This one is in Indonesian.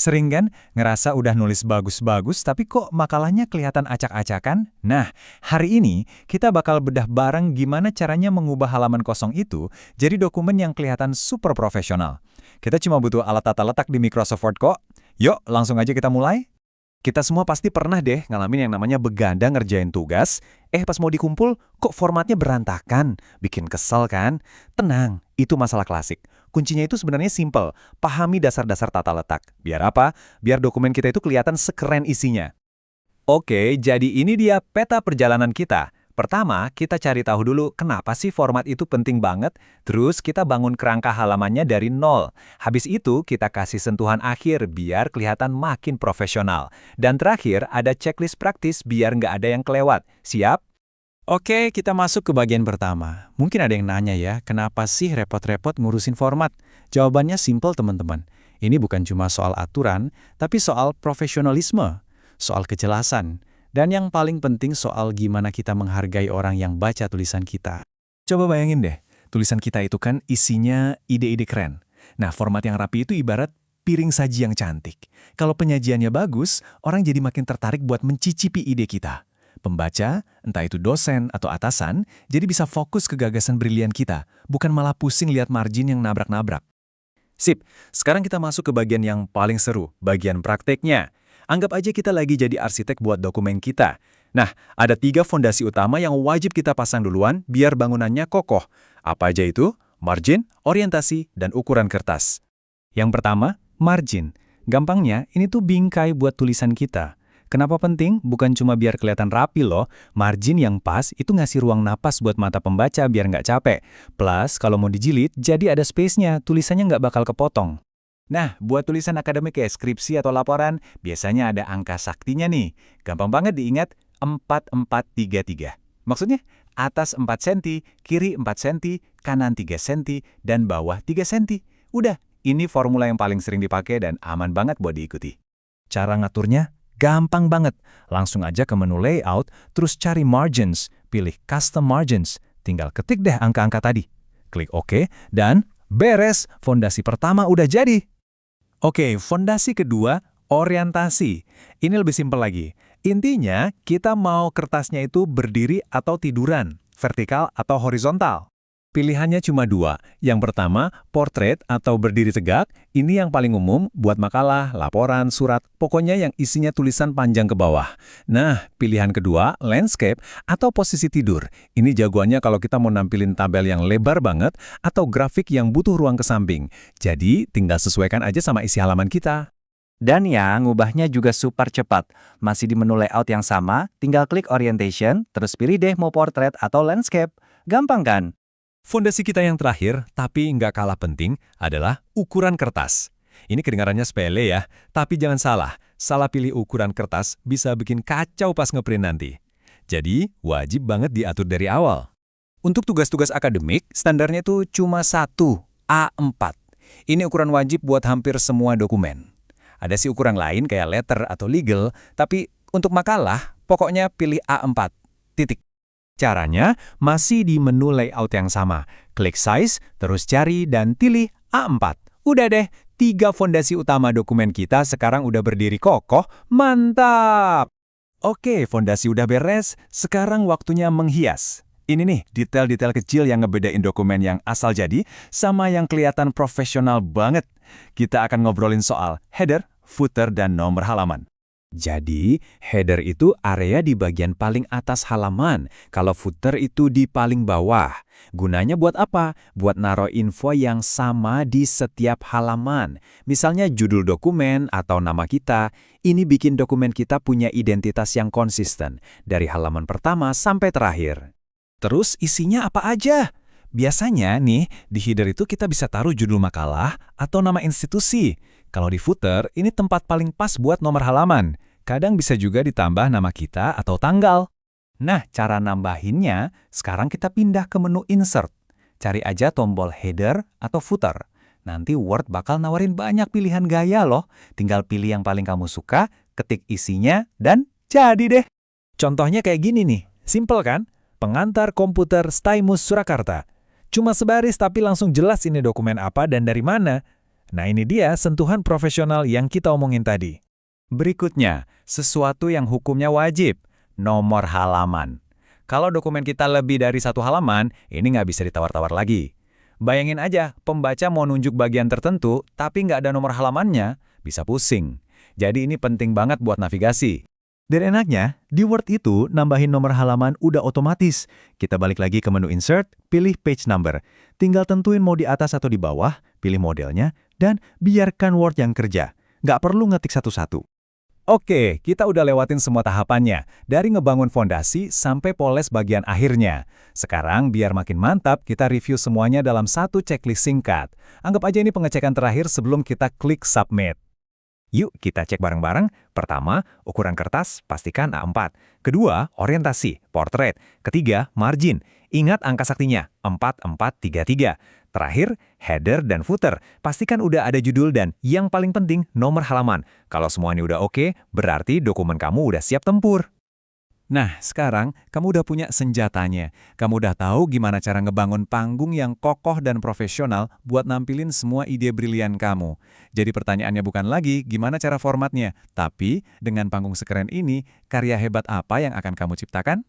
Sering kan ngerasa udah nulis bagus-bagus tapi kok makalahnya kelihatan acak-acakan? Nah, hari ini kita bakal bedah bareng gimana caranya mengubah halaman kosong itu jadi dokumen yang kelihatan super profesional. Kita cuma butuh alat tata letak di Microsoft Word kok. Yuk, langsung aja kita mulai. Kita semua pasti pernah deh ngalamin yang namanya begadang ngerjain tugas, pas mau dikumpul kok formatnya berantakan, bikin kesel kan? Tenang, itu masalah klasik. Kuncinya itu sebenarnya simple, pahami dasar-dasar tata letak. Biar apa? Biar dokumen kita itu kelihatan sekeren isinya. Oke, jadi ini dia peta perjalanan kita. Pertama, kita cari tahu dulu kenapa sih format itu penting banget, terus kita bangun kerangka halamannya dari nol. Habis itu, kita kasih sentuhan akhir biar kelihatan makin profesional. Dan terakhir, ada checklist praktis biar nggak ada yang kelewat. Siap? Oke, kita masuk ke bagian pertama. Mungkin ada yang nanya ya, kenapa sih repot-repot ngurusin format? Jawabannya simple teman-teman. Ini bukan cuma soal aturan, tapi soal profesionalisme, soal kejelasan, dan yang paling penting soal gimana kita menghargai orang yang baca tulisan kita. Coba bayangin deh, tulisan kita itu kan isinya ide-ide keren. Nah, format yang rapi itu ibarat piring saji yang cantik. Kalau penyajiannya bagus, orang jadi makin tertarik buat mencicipi ide kita. Pembaca, entah itu dosen atau atasan, jadi bisa fokus ke gagasan brilian kita, bukan malah pusing lihat margin yang nabrak-nabrak. Sip, sekarang kita masuk ke bagian yang paling seru, bagian prakteknya. Anggap aja kita lagi jadi arsitek buat dokumen kita. Nah, ada 3 fondasi utama yang wajib kita pasang duluan biar bangunannya kokoh. Apa aja itu? Margin, orientasi, dan ukuran kertas. Yang pertama, margin. Gampangnya, ini tuh bingkai buat tulisan kita. Kenapa penting? Bukan cuma biar kelihatan rapi loh. Margin yang pas itu ngasih ruang napas buat mata pembaca biar nggak capek. Plus, kalau mau dijilid, jadi ada space-nya, tulisannya nggak bakal kepotong. Nah, buat tulisan akademik kayak skripsi atau laporan, biasanya ada angka saktinya nih. Gampang banget diingat, 4433. Maksudnya, atas 4 cm, kiri 4 cm, kanan 3 cm, dan bawah 3 cm. Udah, ini formula yang paling sering dipakai dan aman banget buat diikuti. Cara ngaturnya? Gampang banget. Langsung aja ke menu layout, terus cari margins, pilih custom margins. Tinggal ketik deh angka-angka tadi. Klik OK, dan beres. Fondasi pertama udah jadi. Oke, fondasi kedua, orientasi. Ini lebih simpel lagi. Intinya, kita mau kertasnya itu berdiri atau tiduran, vertikal atau horizontal. Pilihannya cuma 2. Yang pertama, portrait atau berdiri tegak. Ini yang paling umum buat makalah, laporan, surat, pokoknya yang isinya tulisan panjang ke bawah. Nah, pilihan kedua, landscape atau posisi tidur. Ini jagoannya kalau kita mau nampilin tabel yang lebar banget atau grafik yang butuh ruang ke samping. Jadi, tinggal sesuaikan aja sama isi halaman kita. Dan ya, ngubahnya juga super cepat. Masih di menu layout yang sama, tinggal klik orientation, terus pilih deh mau portrait atau landscape. Gampang kan? Fondasi kita yang terakhir, tapi nggak kalah penting, adalah ukuran kertas. Ini kedengarannya sepele ya, tapi jangan salah. Salah pilih ukuran kertas bisa bikin kacau pas ngeprint nanti. Jadi, wajib banget diatur dari awal. Untuk tugas-tugas akademik, standarnya tuh cuma 1, A4. Ini ukuran wajib buat hampir semua dokumen. Ada sih ukuran lain kayak letter atau legal, tapi untuk makalah, pokoknya pilih A4. Titik. Caranya masih di menu layout yang sama. Klik size, terus cari dan pilih A4. Udah deh, 3 fondasi utama dokumen kita sekarang udah berdiri kokoh. Mantap! Oke, fondasi udah beres, sekarang waktunya menghias. Ini nih, detail-detail kecil yang ngebedain dokumen yang asal jadi sama yang kelihatan profesional banget. Kita akan ngobrolin soal header, footer, dan nomor halaman. Jadi, header itu area di bagian paling atas halaman, kalau footer itu di paling bawah. Gunanya buat apa? Buat naruh info yang sama di setiap halaman. Misalnya judul dokumen atau nama kita, ini bikin dokumen kita punya identitas yang konsisten, dari halaman pertama sampai terakhir. Terus isinya apa aja? Biasanya nih, di header itu kita bisa taruh judul makalah atau nama institusi. Kalau di footer, ini tempat paling pas buat nomor halaman. Kadang bisa juga ditambah nama kita atau tanggal. Nah, cara nambahinnya, sekarang kita pindah ke menu insert. Cari aja tombol header atau footer. Nanti Word bakal nawarin banyak pilihan gaya loh. Tinggal pilih yang paling kamu suka, ketik isinya, dan jadi deh. Contohnya kayak gini nih, simple kan? Pengantar komputer Stymus Surakarta. Cuma sebaris tapi langsung jelas ini dokumen apa dan dari mana. Nah ini dia sentuhan profesional yang kita omongin tadi. Berikutnya, sesuatu yang hukumnya wajib, nomor halaman. Kalau dokumen kita lebih dari satu halaman, ini nggak bisa ditawar-tawar lagi. Bayangin aja, pembaca mau nunjuk bagian tertentu, tapi nggak ada nomor halamannya, bisa pusing. Jadi ini penting banget buat navigasi. Dan enaknya, di Word itu nambahin nomor halaman udah otomatis. Kita balik lagi ke menu Insert, pilih Page Number. Tinggal tentuin mau di atas atau di bawah, pilih modelnya, dan biarkan Word yang kerja. Nggak perlu ngetik satu-satu. Oke, kita udah lewatin semua tahapannya, dari ngebangun fondasi sampai poles bagian akhirnya. Sekarang, biar makin mantap, kita review semuanya dalam satu checklist singkat. Anggap aja ini pengecekan terakhir sebelum kita klik Submit. Yuk kita cek bareng-bareng. Pertama, ukuran kertas, pastikan A4. Kedua, orientasi, portrait. Ketiga, margin. Ingat angka saktinya, 4433. Terakhir, header dan footer. Pastikan udah ada judul dan yang paling penting, nomor halaman. Kalau semua ini udah oke, berarti dokumen kamu udah siap tempur. Nah, sekarang kamu udah punya senjatanya. Kamu udah tahu gimana cara ngebangun panggung yang kokoh dan profesional buat nampilin semua ide brilian kamu. Jadi pertanyaannya bukan lagi gimana cara formatnya, tapi dengan panggung sekeren ini, karya hebat apa yang akan kamu ciptakan?